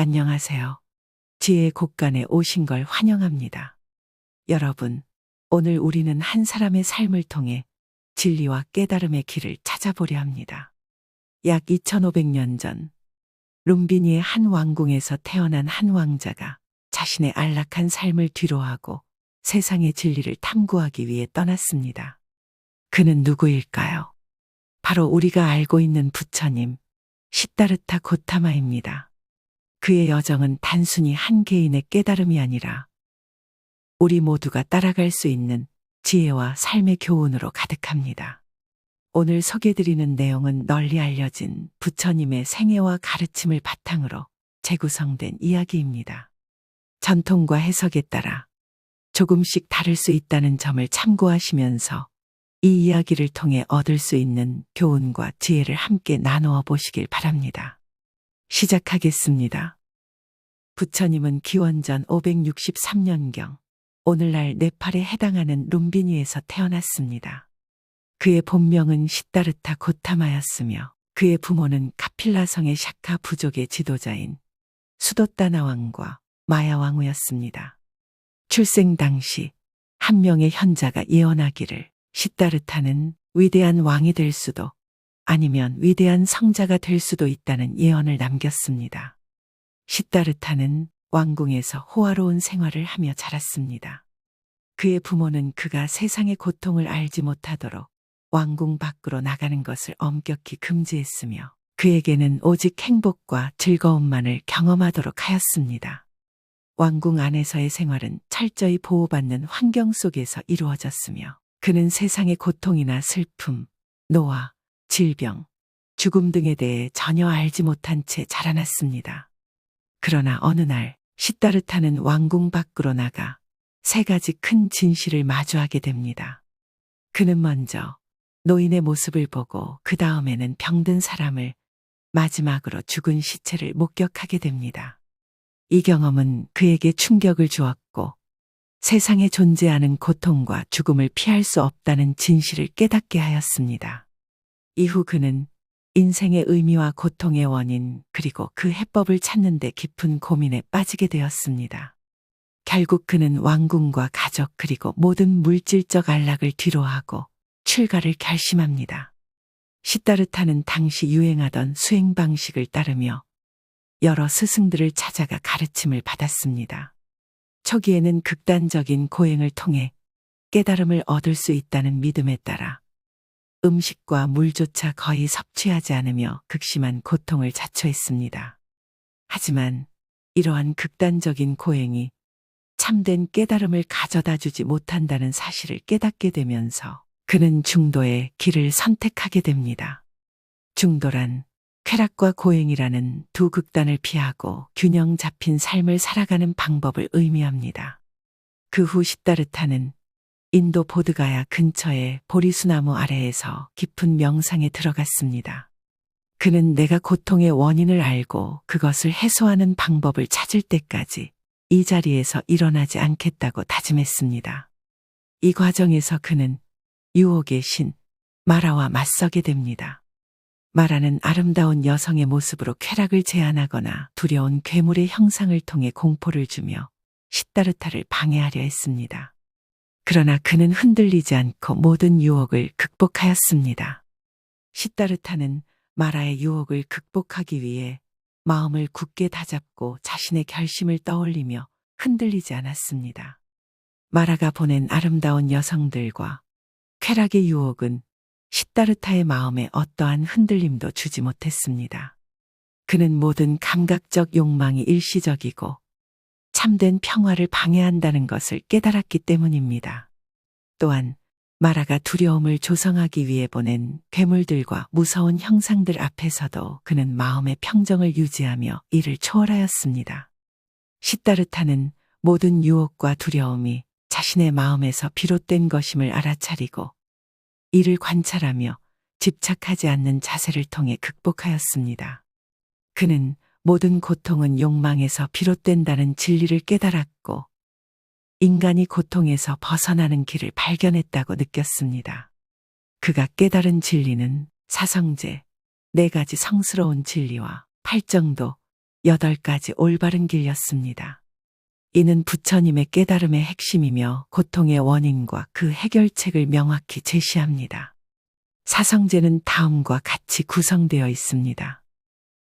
안녕하세요. 지혜의 곳간에 오신 걸 환영합니다. 여러분, 오늘 우리는 한 사람의 삶을 통해 진리와 깨달음의 길을 찾아보려 합니다. 약 2500년 전, 룸비니의 한 왕궁에서 태어난 한 왕자가 자신의 안락한 삶을 뒤로하고 세상의 진리를 탐구하기 위해 떠났습니다. 그는 누구일까요? 바로 우리가 알고 있는 부처님, 시다르타 고타마입니다. 그의 여정은 단순히 한 개인의 깨달음이 아니라 우리 모두가 따라갈 수 있는 지혜와 삶의 교훈으로 가득합니다. 오늘 소개드리는 내용은 널리 알려진 부처님의 생애와 가르침을 바탕으로 재구성된 이야기입니다. 전통과 해석에 따라 조금씩 다를 수 있다는 점을 참고하시면서 이 이야기를 통해 얻을 수 있는 교훈과 지혜를 함께 나누어 보시길 바랍니다. 시작하겠습니다. 부처님은 기원전 563년경 오늘날 네팔에 해당하는 룸비니에서 태어났습니다. 그의 본명은 시다르타 고타마였으며 그의 부모는 카필라성의 샤카 부족의 지도자인 수도따나 왕과 마야 왕후였습니다. 출생 당시 한 명의 현자가 예언하기를 시다르타는 위대한 왕이 될 수도 아니면 위대한 성자가 될 수도 있다는 예언을 남겼습니다. 시다르타는 왕궁에서 호화로운 생활을 하며 자랐습니다. 그의 부모는 그가 세상의 고통을 알지 못하도록 왕궁 밖으로 나가는 것을 엄격히 금지했으며 그에게는 오직 행복과 즐거움만을 경험하도록 하였습니다. 왕궁 안에서의 생활은 철저히 보호받는 환경 속에서 이루어졌으며 그는 세상의 고통이나 슬픔, 노화, 질병, 죽음 등에 대해 전혀 알지 못한 채 자라났습니다. 그러나 어느 날 시다르타는 왕궁 밖으로 나가 세 가지 큰 진실을 마주하게 됩니다. 그는 먼저 노인의 모습을 보고 그 다음에는 병든 사람을 마지막으로 죽은 시체를 목격하게 됩니다. 이 경험은 그에게 충격을 주었고 세상에 존재하는 고통과 죽음을 피할 수 없다는 진실을 깨닫게 하였습니다. 이후 그는 인생의 의미와 고통의 원인 그리고 그 해법을 찾는 데 깊은 고민에 빠지게 되었습니다. 결국 그는 왕궁과 가족 그리고 모든 물질적 안락을 뒤로하고 출가를 결심합니다. 시다르타는 당시 유행하던 수행 방식을 따르며 여러 스승들을 찾아가 가르침을 받았습니다. 초기에는 극단적인 고행을 통해 깨달음을 얻을 수 있다는 믿음에 따라 음식과 물조차 거의 섭취하지 않으며 극심한 고통을 자초했습니다. 하지만 이러한 극단적인 고행이 참된 깨달음을 가져다 주지 못한다는 사실을 깨닫게 되면서 그는 중도의 길을 선택하게 됩니다. 중도란 쾌락과 고행이라는 두 극단을 피하고 균형 잡힌 삶을 살아가는 방법을 의미합니다. 그 후 시다르타는 인도 보드가야 근처의 보리수나무 아래에서 깊은 명상에 들어갔습니다. 그는 내가 고통의 원인을 알고 그것을 해소하는 방법을 찾을 때까지 이 자리에서 일어나지 않겠다고 다짐했습니다. 이 과정에서 그는 유혹의 신 마라와 맞서게 됩니다. 마라는 아름다운 여성의 모습으로 쾌락을 제안하거나 두려운 괴물의 형상을 통해 공포를 주며 시다르타를 방해하려 했습니다. 그러나 그는 흔들리지 않고 모든 유혹을 극복하였습니다. 시다르타는 마라의 유혹을 극복하기 위해 마음을 굳게 다잡고 자신의 결심을 떠올리며 흔들리지 않았습니다. 마라가 보낸 아름다운 여성들과 쾌락의 유혹은 시다르타의 마음에 어떠한 흔들림도 주지 못했습니다. 그는 모든 감각적 욕망이 일시적이고 참된 평화를 방해한다는 것을 깨달았기 때문입니다. 또한 마라가 두려움을 조성하기 위해 보낸 괴물들과 무서운 형상들 앞에서도 그는 마음의 평정을 유지하며 이를 초월하였습니다. 시다르타는 모든 유혹과 두려움이 자신의 마음에서 비롯된 것임을 알아차리고 이를 관찰하며 집착하지 않는 자세를 통해 극복하였습니다. 그는 모든 고통은 욕망에서 비롯된다는 진리를 깨달았고 인간이 고통에서 벗어나는 길을 발견했다고 느꼈습니다. 그가 깨달은 진리는 사성제, 4가지 성스러운 진리와 팔정도, 8가지 올바른 길이었습니다. 이는 부처님의 깨달음의 핵심이며 고통의 원인과 그 해결책을 명확히 제시합니다. 사성제는 다음과 같이 구성되어 있습니다.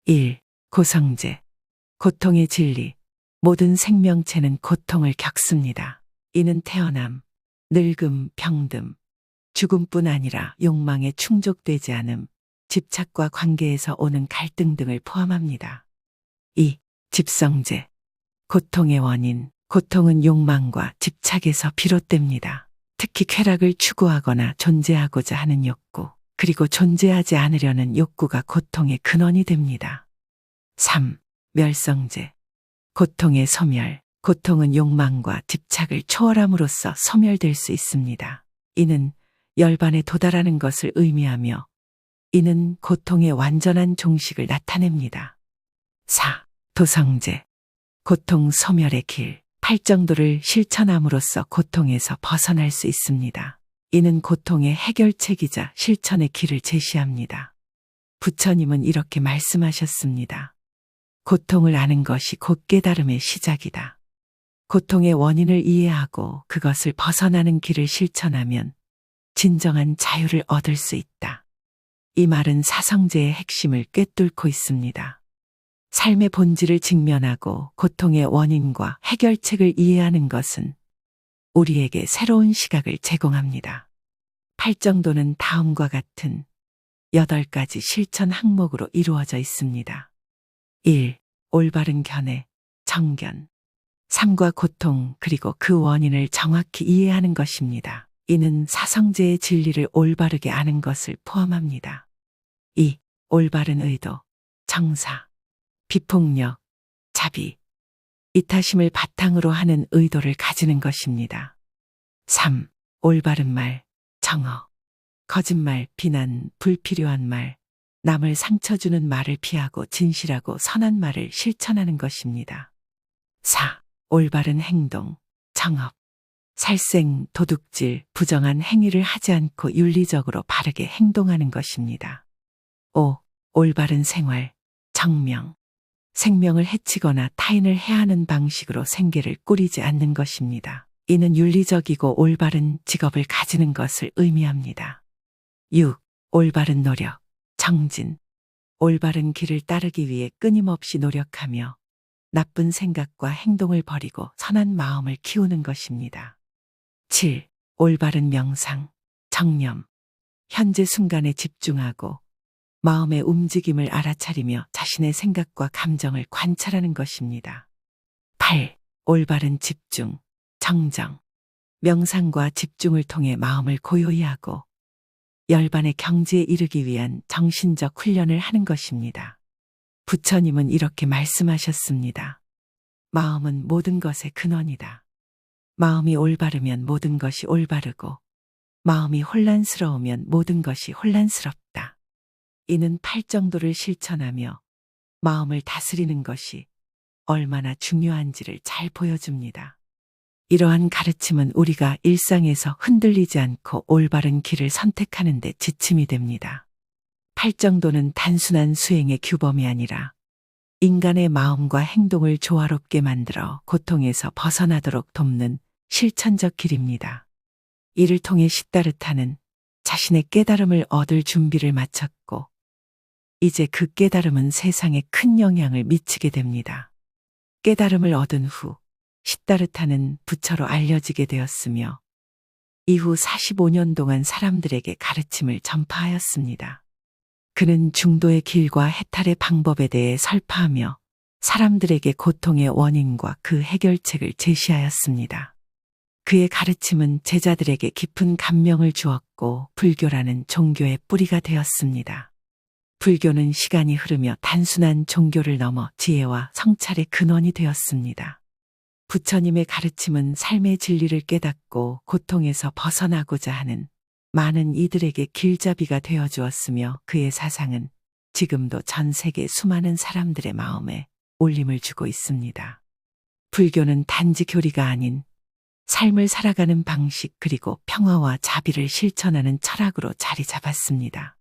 1. 고성제. 고통의 진리. 모든 생명체는 고통을 겪습니다. 이는 태어남, 늙음, 병듦, 죽음뿐 아니라 욕망에 충족되지 않음, 집착과 관계에서 오는 갈등 등을 포함합니다. 2. 집성제. 고통의 원인. 고통은 욕망과 집착에서 비롯됩니다. 특히 쾌락을 추구하거나 존재하고자 하는 욕구, 그리고 존재하지 않으려는 욕구가 고통의 근원이 됩니다. 3. 멸성제. 고통의 소멸. 고통은 욕망과 집착을 초월함으로써 소멸될 수 있습니다. 이는 열반에 도달하는 것을 의미하며 이는 고통의 완전한 종식을 나타냅니다. 4. 도성제. 고통 소멸의 길. 팔정도를 실천함으로써 고통에서 벗어날 수 있습니다. 이는 고통의 해결책이자 실천의 길을 제시합니다. 부처님은 이렇게 말씀하셨습니다. 고통을 아는 것이 곧 깨달음의 시작이다. 고통의 원인을 이해하고 그것을 벗어나는 길을 실천하면 진정한 자유를 얻을 수 있다. 이 말은 사성제의 핵심을 꿰뚫고 있습니다. 삶의 본질을 직면하고 고통의 원인과 해결책을 이해하는 것은 우리에게 새로운 시각을 제공합니다. 팔정도는 다음과 같은 8가지 실천 항목으로 이루어져 있습니다. 1. 올바른 견해, 정견. 삶과 고통 그리고 그 원인을 정확히 이해하는 것입니다. 이는 사성제의 진리를 올바르게 아는 것을 포함합니다. 2. 올바른 의도, 정사. 비폭력, 자비, 이타심을 바탕으로 하는 의도를 가지는 것입니다. 3. 올바른 말, 정어. 거짓말, 비난, 불필요한 말, 남을 상처 주는 말을 피하고 진실하고 선한 말을 실천하는 것입니다. 4. 올바른 행동, 정업. 살생, 도둑질, 부정한 행위를 하지 않고 윤리적으로 바르게 행동하는 것입니다. 5. 올바른 생활, 정명. 생명을 해치거나 타인을 해하는 방식으로 생계를 꾸리지 않는 것입니다. 이는 윤리적이고 올바른 직업을 가지는 것을 의미합니다. 6. 올바른 노력, 정진. 올바른 길을 따르기 위해 끊임없이 노력하며 나쁜 생각과 행동을 버리고 선한 마음을 키우는 것입니다. 7. 올바른 명상, 정념. 현재 순간에 집중하고 마음의 움직임을 알아차리며 자신의 생각과 감정을 관찰하는 것입니다. 8. 올바른 집중, 정정. 명상과 집중을 통해 마음을 고요히 하고 열반의 경지에 이르기 위한 정신적 훈련을 하는 것입니다. 부처님은 이렇게 말씀하셨습니다. 마음은 모든 것의 근원이다. 마음이 올바르면 모든 것이 올바르고 마음이 혼란스러우면 모든 것이 혼란스럽다. 이는 팔정도를 실천하며 마음을 다스리는 것이 얼마나 중요한지를 잘 보여줍니다. 이러한 가르침은 우리가 일상에서 흔들리지 않고 올바른 길을 선택하는 데 지침이 됩니다. 팔정도는 단순한 수행의 규범이 아니라 인간의 마음과 행동을 조화롭게 만들어 고통에서 벗어나도록 돕는 실천적 길입니다. 이를 통해 시다르타는 자신의 깨달음을 얻을 준비를 마쳤고 이제 그 깨달음은 세상에 큰 영향을 미치게 됩니다. 깨달음을 얻은 후 시다르타는 부처로 알려지게 되었으며 이후 45년 동안 사람들에게 가르침을 전파하였습니다. 그는 중도의 길과 해탈의 방법에 대해 설파하며 사람들에게 고통의 원인과 그 해결책을 제시하였습니다. 그의 가르침은 제자들에게 깊은 감명을 주었고 불교라는 종교의 뿌리가 되었습니다. 불교는 시간이 흐르며 단순한 종교를 넘어 지혜와 성찰의 근원이 되었습니다. 부처님의 가르침은 삶의 진리를 깨닫고 고통에서 벗어나고자 하는 많은 이들에게 길잡이가 되어 주었으며 그의 사상은 지금도 전 세계 수많은 사람들의 마음에 울림을 주고 있습니다. 불교는 단지 교리가 아닌 삶을 살아가는 방식 그리고 평화와 자비를 실천하는 철학으로 자리 잡았습니다.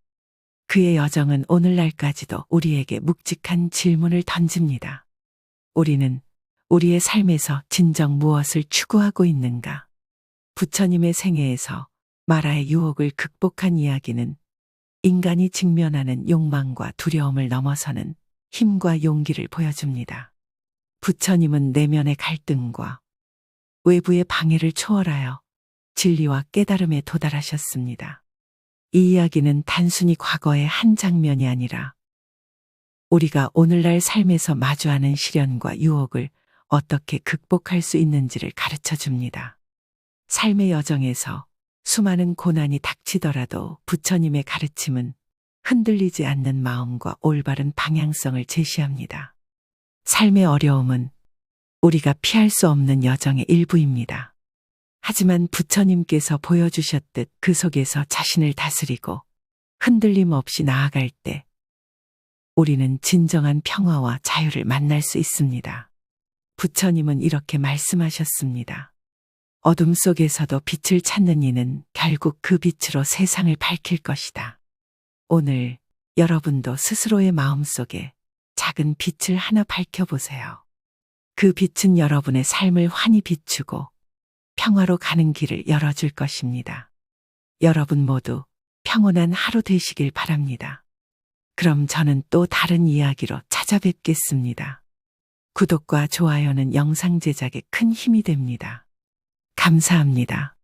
그의 여정은 오늘날까지도 우리에게 묵직한 질문을 던집니다. 우리는 우리의 삶에서 진정 무엇을 추구하고 있는가? 부처님의 생애에서 마라의 유혹을 극복한 이야기는 인간이 직면하는 욕망과 두려움을 넘어서는 힘과 용기를 보여줍니다. 부처님은 내면의 갈등과 외부의 방해를 초월하여 진리와 깨달음에 도달하셨습니다. 이 이야기는 단순히 과거의 한 장면이 아니라 우리가 오늘날 삶에서 마주하는 시련과 유혹을 어떻게 극복할 수 있는지를 가르쳐 줍니다. 삶의 여정에서 수많은 고난이 닥치더라도 부처님의 가르침은 흔들리지 않는 마음과 올바른 방향성을 제시합니다. 삶의 어려움은 우리가 피할 수 없는 여정의 일부입니다. 하지만 부처님께서 보여주셨듯 그 속에서 자신을 다스리고 흔들림 없이 나아갈 때 우리는 진정한 평화와 자유를 만날 수 있습니다. 부처님은 이렇게 말씀하셨습니다. 어둠 속에서도 빛을 찾는 이는 결국 그 빛으로 세상을 밝힐 것이다. 오늘 여러분도 스스로의 마음속에 작은 빛을 하나 밝혀보세요. 그 빛은 여러분의 삶을 환히 비추고 평화로 가는 길을 열어줄 것입니다. 여러분 모두 평온한 하루 되시길 바랍니다. 그럼 저는 또 다른 이야기로 찾아뵙겠습니다. 구독과 좋아요는 영상 제작에 큰 힘이 됩니다. 감사합니다.